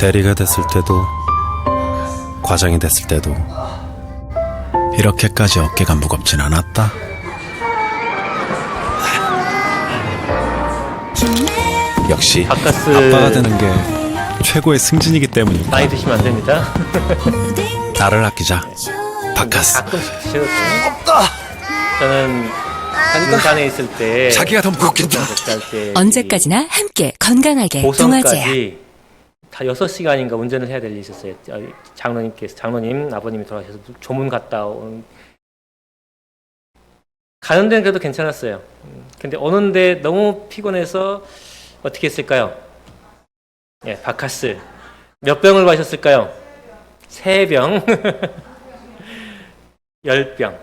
대리가 됐을 때도 과장이 됐을 때도 이렇게까지 어깨가 무겁진 않았다. 역시 바카스 아빠가 되는 게 최고의 승진이기 때문이다. 많이 드시면 안 됩니다. 나를 아끼자. 바카스. 가끔씩 드셔도 돼요. 저는 군산에 있을 때 자기가 더 무겁겠다. 목살 때 언제까지나 함께 건강하게 동아제야. 보성까지 다 6시간인가 운전을 해야 될 일이 있었어요. 장로님 아버님이 돌아가셔서 조문 갔다 온. 가는 데는 그래도 괜찮았어요. 근데 오는데 너무 피곤해서 어떻게 했을까요? 예, 바카스 몇 병을 마셨을까요? 3병 10병.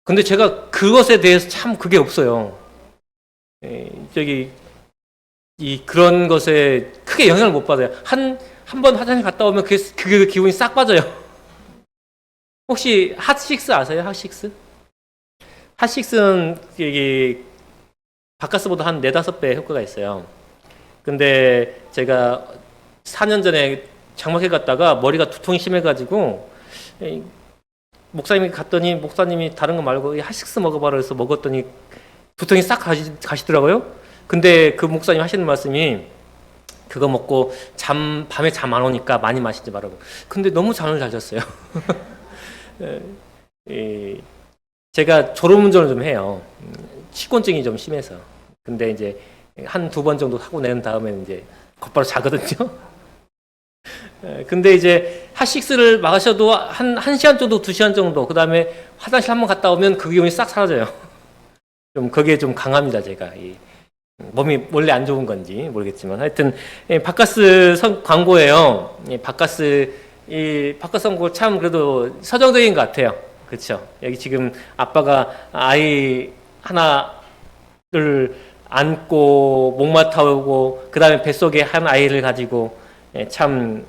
근데 제가 그것에 대해서 참 그게 없어요. 그런 것에 크게 영향을 못 받아요. 한 번 화장실 갔다 오면 그게 기분이 싹 빠져요. 혹시 핫식스 아세요? 핫식스? 핫식스는 이게 바카스보다 한 4-5배 효과가 있어요. 근데 제가 4년 전에 장막회 갔다가 머리가 두통이 심해가지고 목사님이 갔더니 목사님이 다른 거 말고 핫식스 먹어봐라 해서 먹었더니 두통이 싹 가시더라고요. 근데 그 목사님 하시는 말씀이 그거 먹고 밤에 잠 안 오니까 많이 마시지 말라고. 근데 너무 잠을 잘 잤어요. 제가 졸음운전을 좀 해요. 식곤증이 좀 심해서. 근데 이제 한 2번 정도 하고 낸 다음에 이제 곧바로 자거든요. 근데 이제 핫식스를 마셔도 한 1시간 정도, 2시간 정도, 그 다음에 화장실 한번 갔다 오면 그 기운이 싹 사라져요. 좀 그게 좀 강합니다, 제가. 몸이 원래 안 좋은 건지 모르겠지만 하여튼 바카스 광고예요. 바카스 광고 참 그래도 서정적인 것 같아요. 그렇죠? 여기 지금 아빠가 아이 하나를 안고 목마 타오고 그 다음에 뱃속에 한 아이를 가지고 참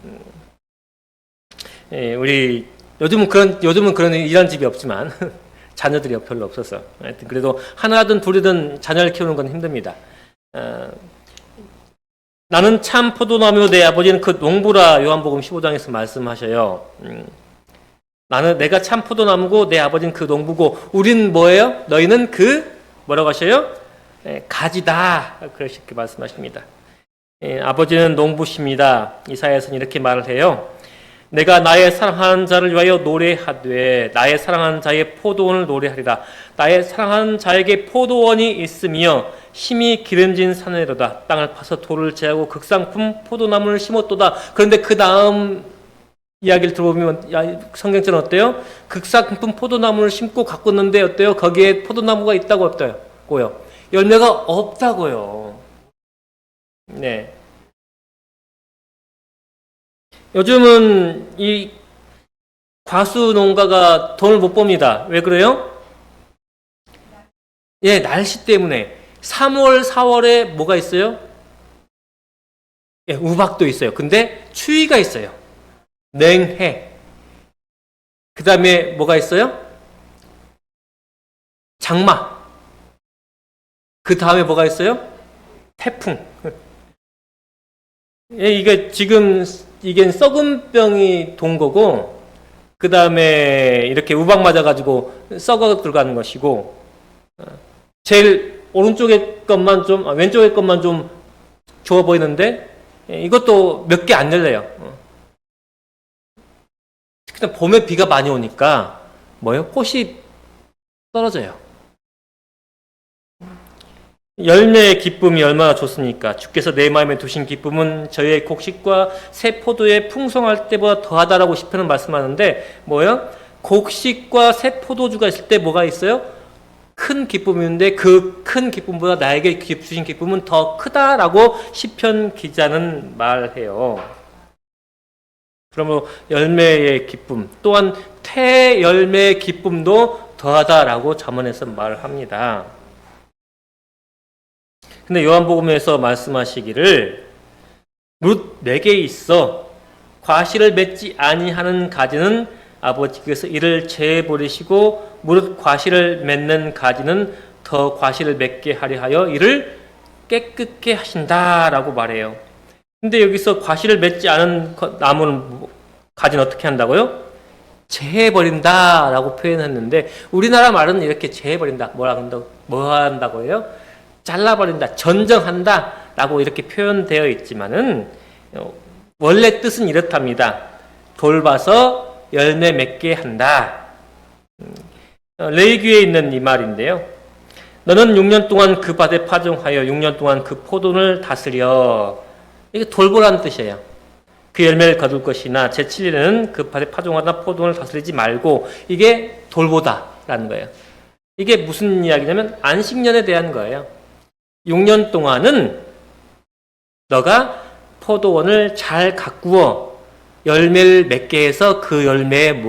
우리 요즘은 그런 이런 집이 없지만 자녀들이 별로 없어서 하여튼 그래도 하나든 둘이든 자녀를 키우는 건 힘듭니다. 나는 참 포도나무 내 아버지는 그 농부라 요한복음 15장에서 말씀하셔요. 내가 참 포도나무고 내 아버지는 그 농부고 우린 뭐예요? 너희는 뭐라고 하셔요? 가지다. 그렇게 말씀하십니다. 아버지는 농부십니다. 이사야서는 이렇게 말을 해요. 내가 나의 사랑하는 자를 위하여 노래하되 나의 사랑하는 자의 포도원을 노래하리라. 나의 사랑하는 자에게 포도원이 있으며 힘이 기름진 산에로다. 땅을 파서 돌을 제하고 극상품 포도나무를 심었도다. 그런데 그 다음 이야기를 들어보면 성경처럼 어때요? 극상품 포도나무를 심고 가꿨는데 어때요? 거기에 포도나무가 있다고 없다고요? 열매가 없다고요. 네. 요즘은 이 과수 농가가 돈을 못 법니다. 왜 그래요? 날씨 때문에. 3월, 4월에 뭐가 있어요? 우박도 있어요. 근데 추위가 있어요. 냉해. 그 다음에 뭐가 있어요? 장마. 그 다음에 뭐가 있어요? 태풍. 이게 썩은 병이 돈 거고, 그 다음에 이렇게 우박 맞아가지고 썩어 들어가는 것이고, 제일 오른쪽의 것만 왼쪽의 것만 좀 좋아 보이는데, 이것도 몇 개 안 열려요. 특히 봄에 비가 많이 오니까, 꽃이 떨어져요. 열매의 기쁨이 얼마나 좋습니까? 주께서 내 마음에 두신 기쁨은 저의 곡식과 새 포도에 풍성할 때보다 더하다라고 시편은 말씀하는데 곡식과 새 포도주가 있을 때 뭐가 있어요? 큰 기쁨이 있는데 그 큰 기쁨보다 나에게 주신 기쁨은 더 크다라고 시편 기자는 말해요. 그러므로 열매의 기쁨 또한 태열매의 기쁨도 더하다라고 잠언에서 말합니다. 근데 요한복음에서 말씀하시기를 무릇 내게 있어 과실을 맺지 아니하는 가지는 아버지께서 이를 제버리시고 무릇 과실을 맺는 가지는 더 과실을 맺게 하려 하여 이를 깨끗게 하신다라고 말해요. 근데 여기서 과실을 맺지 않은 나무는 가지는 어떻게 한다고요? 재해버린다 라고 표현했는데 우리나라 말은 이렇게 재해버린다 뭐 한다고 해요? 잘라버린다, 전정한다 라고 이렇게 표현되어 있지만은 원래 뜻은 이렇답니다. 돌봐서 열매 맺게 한다. 레위기에 있는 이 말인데요. 너는 6년 동안 그 밭에 파종하여 6년 동안 그 포도를 다스려. 이게 돌보라는 뜻이에요. 그 열매를 거둘 것이나 제7일에는 그 밭에 파종하다 포도를 다스리지 말고, 이게 돌보다라는 거예요. 이게 무슨 이야기냐면 안식년에 대한 거예요. 6년 동안은 너가 포도원을 잘 가꾸어 열매를 맺게 해서 그 열매에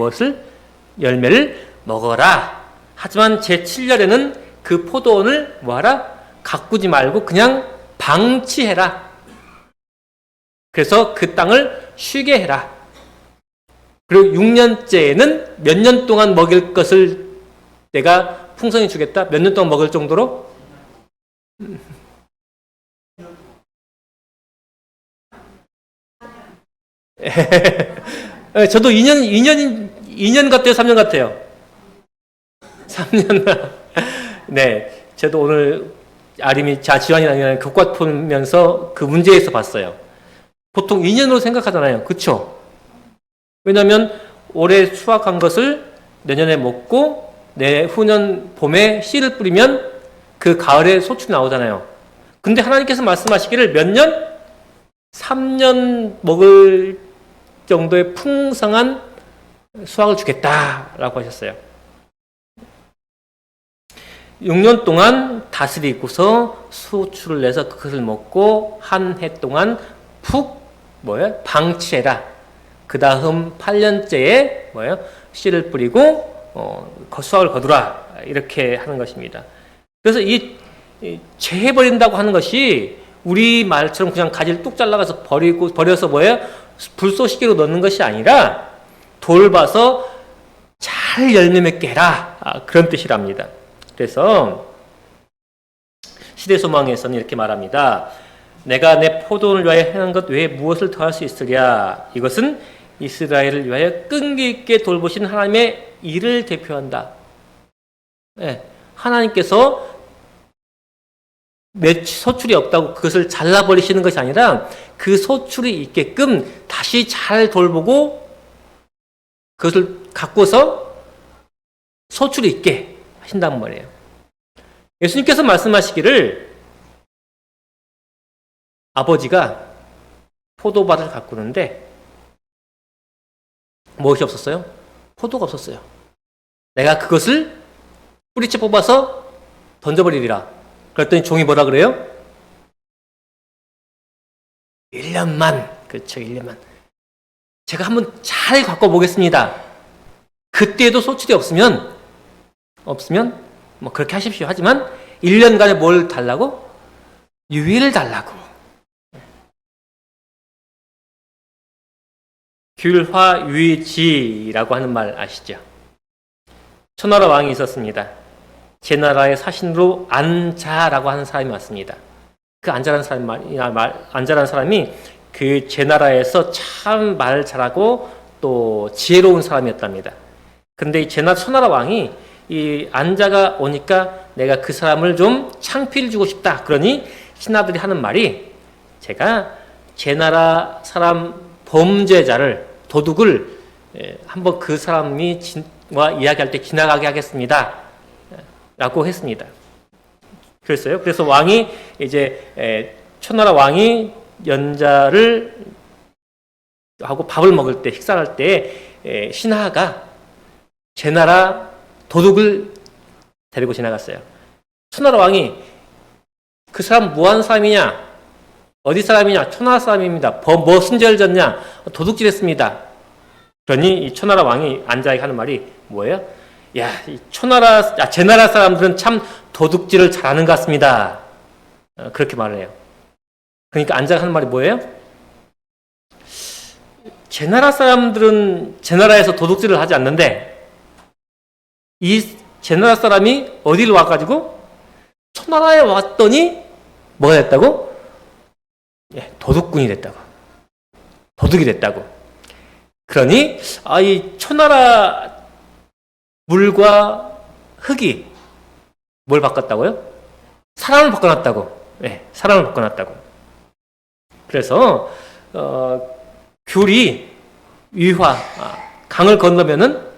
열매를 먹어라. 하지만 제7년에는 그 포도원을 뭐하라? 가꾸지 말고 그냥 방치해라. 그래서 그 땅을 쉬게 해라. 그리고 6년째에는 몇 년 동안 먹일 것을 내가 풍성히 주겠다. 몇 년 동안 먹을 정도로? 저도 2년 같아요? 3년 같아요? 3년. 네. 저도 오늘 아림이 지환이랑 교과 보면서 그 문제에서 봤어요. 보통 2년으로 생각하잖아요. 그쵸? 왜냐면 올해 수확한 것을 내년에 먹고 내후년 봄에 씨를 뿌리면 그 가을에 소출이 나오잖아요. 근데 하나님께서 말씀하시기를 몇 년? 3년 먹을 정도의 풍성한 수확을 주겠다라고 하셨어요. 6년 동안 다스리고서 소출을 내서 그것을 먹고 한 해 동안 푹 방치해라. 그 다음 8년째에 씨를 뿌리고 수확을 거두라. 이렇게 하는 것입니다. 그래서 이 재해버린다고 하는 것이 우리 말처럼 그냥 가지를 뚝 잘라가서 버려서 불쏘시개로 넣는 것이 아니라 돌봐서 잘 열매 맺게 해라. 그런 뜻이랍니다. 그래서 시대소망에서는 이렇게 말합니다. 내가 내 포도원을 위하여 행한 것 외에 무엇을 더할 수 있으랴. 이것은 이스라엘을 위하여 끈기 있게 돌보신 하나님의 일을 대표한다. 네, 하나님께서 소출이 없다고 그것을 잘라버리시는 것이 아니라 그 소출이 있게끔 다시 잘 돌보고 그것을 가꾸어서 소출이 있게 하신단 말이에요. 예수님께서 말씀하시기를 아버지가 포도밭을 가꾸는데 무엇이 없었어요? 포도가 없었어요. 내가 그것을 뿌리채 뽑아서 던져버리리라. 그랬더니 종이 뭐라 그래요? 1년만. 그렇죠, 1년만. 제가 한번 잘 가꿔보겠습니다. 그때도 소출이 없으면 뭐 그렇게 하십시오. 하지만 1년간에 뭘 달라고? 유예를 달라고. 귤화유지라고 하는 말 아시죠? 초나라 왕이 있었습니다. 제 나라의 사신으로 안자라고 하는 사람이 왔습니다. 그 안자라는 사람이 그 제 나라에서 참 말 잘하고 또 지혜로운 사람이었답니다. 근데 이 초나라 왕이 이 안자가 오니까 내가 그 사람을 좀 창피를 주고 싶다. 그러니 신하들이 하는 말이 제가 제 나라 사람 범죄자를 도둑을 한번 그 사람이 와 이야기할 때 지나가게 하겠습니다. 라고 했습니다. 그랬어요. 그래서 왕이 이제 초나라 왕이 연자를 하고 밥을 먹을 때 식사할 때 신하가 제 나라 도둑을 데리고 지나갔어요. 초나라 왕이 그 사람 뭐 하는 사람이냐? 어디 사람이냐? 초나라 사람입니다. 무슨 죄를 졌냐? 도둑질했습니다. 그러니 이 초나라 왕이 안자에게 하는 말이 뭐예요? 제 나라 사람들은 참 도둑질을 잘하는 것 같습니다. 그렇게 말을 해요. 그러니까 안자가 하는 말이 뭐예요? 제 나라 사람들은 제 나라에서 도둑질을 하지 않는데 이 제 나라 사람이 어디를 와가지고 초나라에 왔더니 뭐가 됐다고? 도둑꾼이 됐다고. 도둑이 됐다고. 그러니 이 초나라 물과 흙이 뭘 바꿨다고요? 사람을 바꿔놨다고. 네, 사람을 바꿔놨다고. 그래서 귤이 위화, 강을 건너면은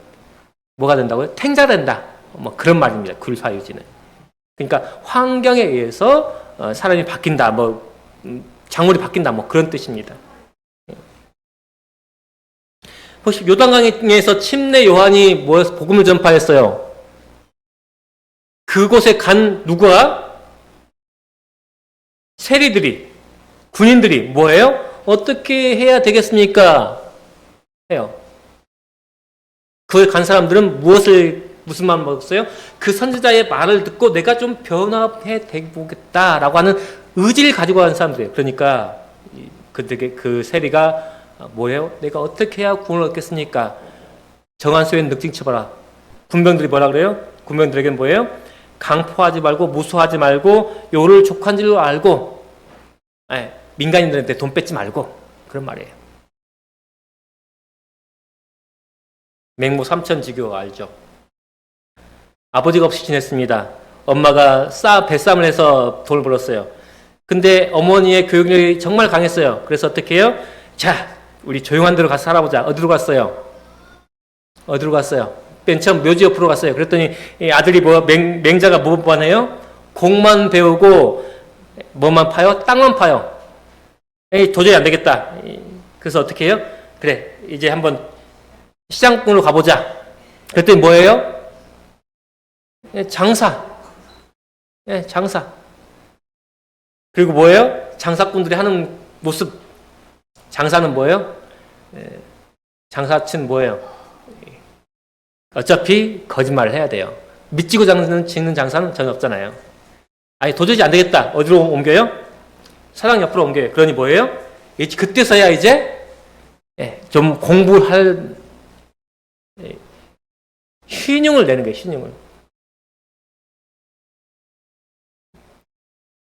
뭐가 된다고요? 탱자가 된다. 뭐 그런 말입니다. 귤화유지는. 그러니까 환경에 의해서 사람이 바뀐다. 작물이 바뀐다. 뭐 그런 뜻입니다. 보시오. 요단강에서 침례 요한이 뭐해서 복음을 전파했어요? 그곳에 간 누가? 세리들이, 군인들이 뭐예요? 어떻게 해야 되겠습니까? 해요. 그걸 간 사람들은 무슨 마음 먹었어요? 그 선지자의 말을 듣고 내가 좀 변화해 보겠다라고 하는 의지를 가지고 간 사람들이에요. 그러니까 그 세리가 뭐예요? 내가 어떻게 해야 구원을 얻겠습니까? 정한수엔 늑증 쳐봐라. 군병들이 뭐라 그래요? 군병들에게는 뭐예요? 강포하지 말고 무수하지 말고 요를 족한 줄로 알고 민간인들한테 돈 뺏지 말고 그런 말이에요. 맹모 삼천지교 알죠? 아버지가 없이 지냈습니다. 엄마가 뱃싸움을 해서 돈을 벌었어요. 근데 어머니의 교육력이 정말 강했어요. 그래서 어떻게 해요? 자, 우리 조용한 데로 가서 살아보자. 어디로 갔어요? 맨 처음 묘지 옆으로 갔어요. 그랬더니 아들이 맹자가 뭐만 해요? 공만 배우고 뭐만 파요? 땅만 파요. 도저히 안 되겠다. 그래서 어떻게 해요? 그래, 이제 한번 시장꾼으로 가보자. 그랬더니 뭐예요? 장사. 장사. 그리고 뭐예요? 장사꾼들이 하는 모습. 장사는 뭐예요? 장사ችን 뭐예요? 어차피 거짓말을 해야 돼요. 믿지고 짓는 장사는 전혀 없잖아요. 도저히 안 되겠다. 어디로 옮겨요? 사장 옆으로 옮겨요. 그러니 뭐예요? 그때서야 이제 좀 공부할 신용을 내는 거예요. 신용을.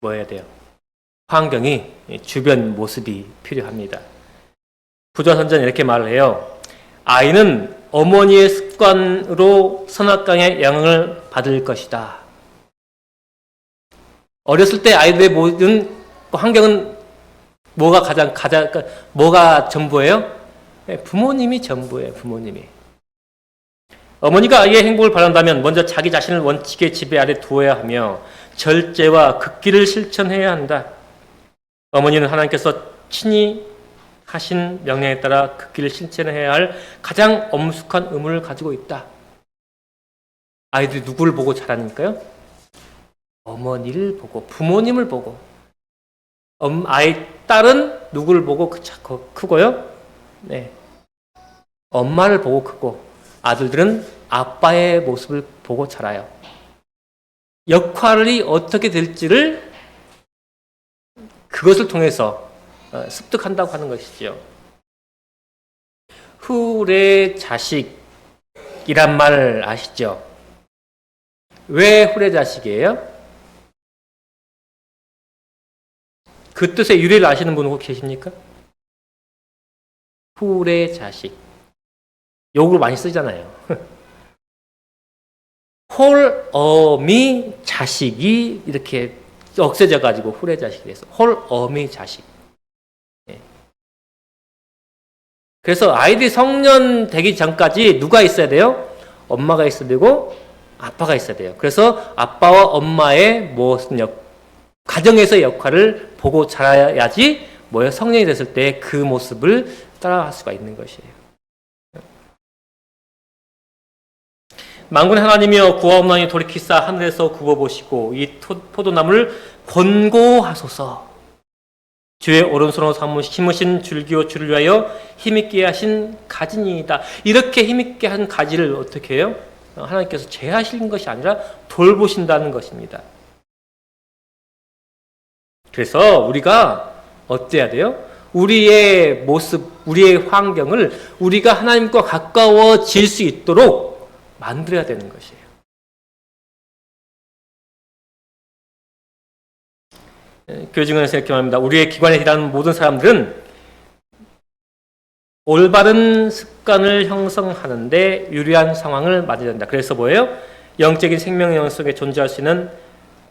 뭐 해야 돼요? 환경이 주변 모습이 필요합니다. 부조선전 이렇게 말을 해요. 아이는 어머니의 습관으로 선악강의 영향을 받을 것이다. 어렸을 때 아이들의 모든 환경은 뭐가 전부예요? 부모님이 전부예요. 부모님이. 어머니가 아이의 행복을 바란다면 먼저 자기 자신을 원칙의 지배 아래 두어야 하며 절제와 극기를 실천해야 한다. 어머니는 하나님께서 친히 하신 명령에 따라 극기를 실천해야 할 가장 엄숙한 의무를 가지고 있다. 아이들이 누구를 보고 자라니까요? 어머니를 보고, 부모님을 보고. 아이 딸은 누구를 보고 크고요? 네. 엄마를 보고 크고, 아들들은 아빠의 모습을 보고 자라요. 역할이 어떻게 될지를 그것을 통해서 습득한다고 하는 것이죠. 후레자식이란 말 아시죠? 왜 후레자식이에요? 그 뜻의 유래를 아시는 분 혹시 계십니까? 후레자식. 욕으로 많이 쓰잖아요. 홀어미 자식이 이렇게 억세져 가지고 후레자식이 돼서 홀어미 자식. 그래서 아이들이 성년 되기 전까지 누가 있어야 돼요? 엄마가 있어야 되고 아빠가 있어야 돼요. 그래서 아빠와 엄마의 가정에서의 역할을 보고 자라야지 성년이 됐을 때 그 모습을 따라갈 수가 있는 것이에요. 만군의 하나님이여 구하옵나니 돌이키사 하늘에서 굽어보시고 이 포도나무를 권고하소서. 주의 오른손으로 심으신 줄기요 줄을 위하여 힘있게 하신 가지니이다. 이렇게 힘있게 한 가지를 어떻게 해요? 하나님께서 제하신 것이 아니라 돌보신다는 것입니다. 그래서 우리가 어때야 돼요? 우리의 모습, 우리의 환경을 우리가 하나님과 가까워질 수 있도록 만들어야 되는 것이에요. 교회 증언에서 이렇게 말합니다. 우리의 기관에 일하는 모든 사람들은 올바른 습관을 형성하는데 유리한 상황을 만들어야 된다. 그래서 뭐예요? 영적인 생명의 영 속에 존재할 수 있는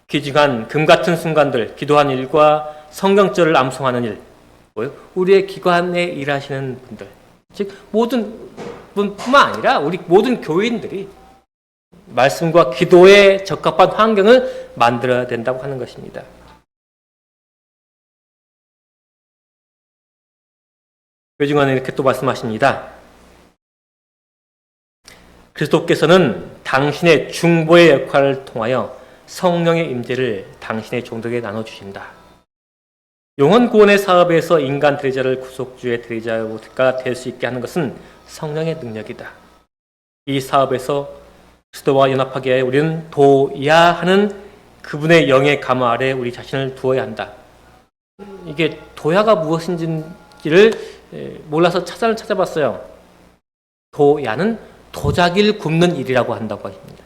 귀중한 금 같은 순간들, 기도하는 일과 성경절을 암송하는 일, 뭐예요? 우리의 기관에 일하시는 분들, 즉 모든 분뿐만 아니라 우리 모든 교인들이 말씀과 기도에 적합한 환경을 만들어야 된다고 하는 것입니다. 교중안에 이렇게 또 말씀하십니다. 그리스도께서는 당신의 중보의 역할을 통하여 성령의 임재를 당신의 종들에게 나눠주신다. 영혼 구원의 사업에서 인간 대리자를 구속주의 대리자가 될 수 있게 하는 것은 성령의 능력이다. 이 사업에서 그리스도와 연합하기 위해 우리는 도야 하는 그분의 영의 가마 아래 우리 자신을 두어야 한다. 이게 도야가 무엇인지를 몰라서 찾아봤어요. 도야는 도자기를 굽는 일이라고 한다고 하십니다.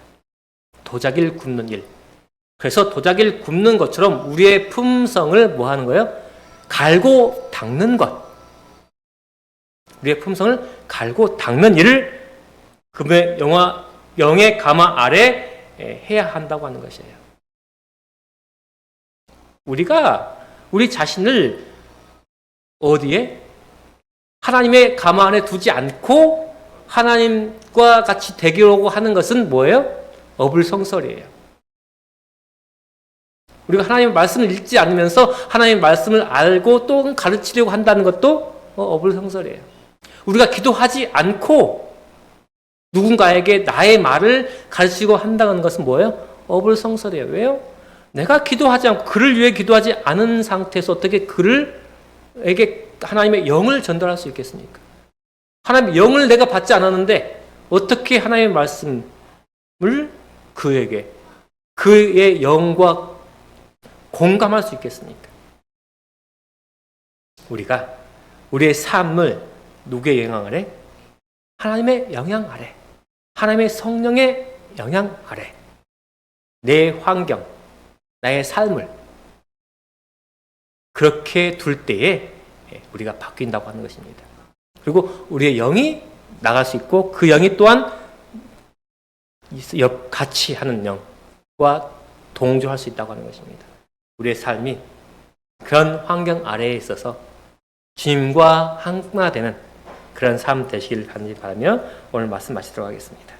도자기를 굽는 일. 그래서 도자기를 굽는 것처럼 우리의 품성을 뭐 하는 거예요? 갈고 닦는 것. 우리의 품성을 갈고 닦는 일을 그분의 영의 가마 아래 해야 한다고 하는 것이에요. 우리가 우리 자신을 어디에? 하나님의 가마 안에 두지 않고 하나님과 같이 대결하고 하는 것은 뭐예요? 어불성설이에요. 우리가 하나님의 말씀을 읽지 않으면서 하나님의 말씀을 알고 또 가르치려고 한다는 것도 어불성설이에요. 우리가 기도하지 않고 누군가에게 나의 말을 가르치고 한다는 것은 뭐예요? 어불성설이에요. 왜요? 내가 기도하지 않고 그를 위해 기도하지 않은 상태에서 어떻게 그에게 하나님의 영을 전달할 수 있겠습니까? 하나님의 영을 내가 받지 않았는데 어떻게 하나님의 말씀을 그에게 그의 영과 공감할 수 있겠습니까? 우리가 우리의 삶을 누구의 영향 아래? 하나님의 영향 아래, 하나님의 성령의 영향 아래 내 환경, 나의 삶을 그렇게 둘 때에 우리가 바뀐다고 하는 것입니다. 그리고 우리의 영이 나갈 수 있고 그 영이 또한 같이 하는 영과 동조할 수 있다고 하는 것입니다. 우리의 삶이 그런 환경 아래에 있어서 주님과 하나 되는 그런 삶 되시길 간절히 바라며 오늘 말씀 마치도록 하겠습니다.